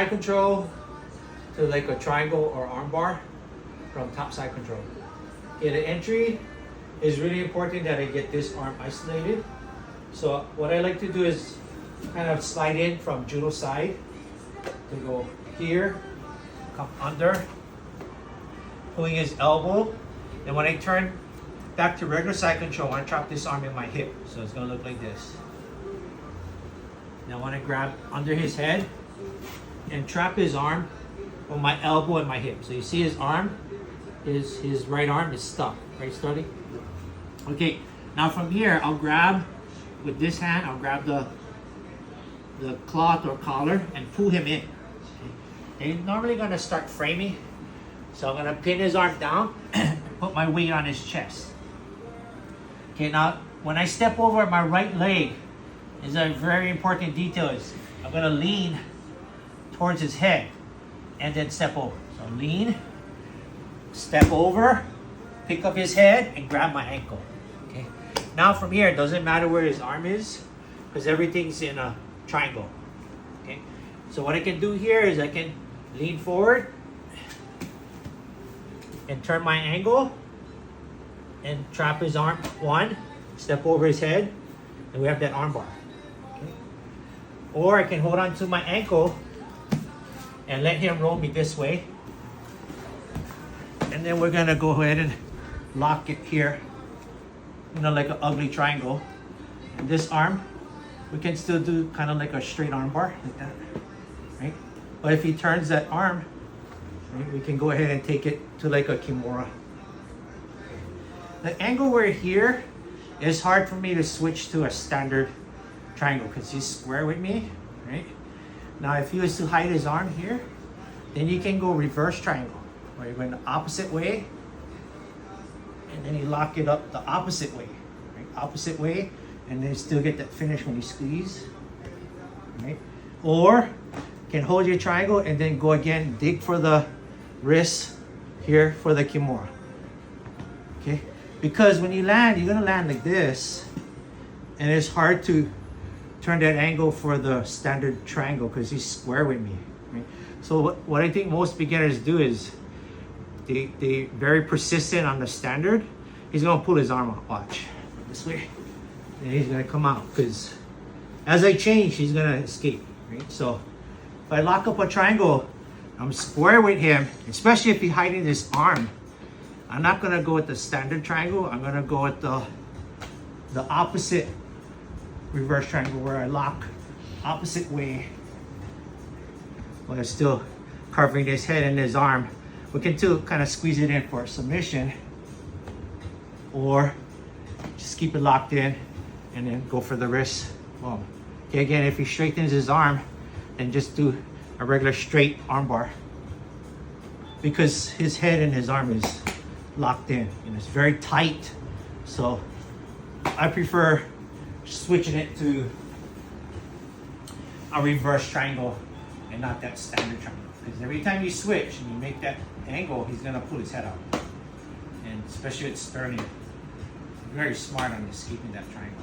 Side control to like a triangle or arm bar from top side control. Okay, the entry is really important that I get this arm isolated. So what I like to do is kind of slide in from judo side to go here, come under, pulling his elbow. And when I turn back to regular side control, I want to trap this arm in my hip. So it's going to look like this. Now I want to grab under his head and trap his arm with my elbow and my hip. So you see his arm, his right arm is stuck. Right, Study? Okay, now from here, I'll grab, with this hand, I'll grab the cloth or collar and pull him in. Okay. He's normally going to start framing. So I'm going to pin his arm down and put my weight on his chest. Okay, now when I step over my right leg, is a very important detail. Is I'm going to lean towards his head and then step over. So lean, step over, pick up his head and grab my ankle. Okay. Now from here, it doesn't matter where his arm is because everything's in a triangle. Okay. So what I can do here is I can lean forward and turn my angle and trap his arm. One, step over his head, and we have that arm bar. Okay. Or I can hold on to my ankle and let him roll me this way. And then we're gonna go ahead and lock it here, you know, like an ugly triangle. And this arm, we can still do kind of like a straight arm bar, like that, right? But if he turns that arm, right, we can go ahead and take it to like a kimura. The angle we're here is hard for me to switch to a standard triangle because he's square with me, right? Now, if he was to hide his arm here, then you can go reverse triangle, where you're going the opposite way, and then you lock it up the opposite way, right? Opposite way, and then still get that finish when you squeeze, right? Or you can hold your triangle and then go again, dig for the wrist here for the kimura, okay? Because when you land, you're gonna land like this, and it's hard to turn that angle for the standard triangle because he's square with me, right? So what I think most beginners do is they very persistent on the standard. He's gonna pull his arm out, watch, this way, and he's gonna come out because as I change, he's gonna escape, right? So if I lock up a triangle, I'm square with him, especially if he's hiding his arm. I'm not gonna go with the standard triangle. I'm gonna go with the opposite reverse triangle where I lock opposite way while still covering his head and his arm. We can still kind of squeeze it in for submission, or just keep it locked in and then go for the wrist. Boom. Okay, again, if he straightens his arm, then just do a regular straight arm bar because his head and his arm is locked in and it's very tight. So I prefer switching it to a reverse triangle and not that standard triangle, because every time you switch and you make that angle, he's gonna pull his head out, and especially with Sterling, very smart on escaping that triangle.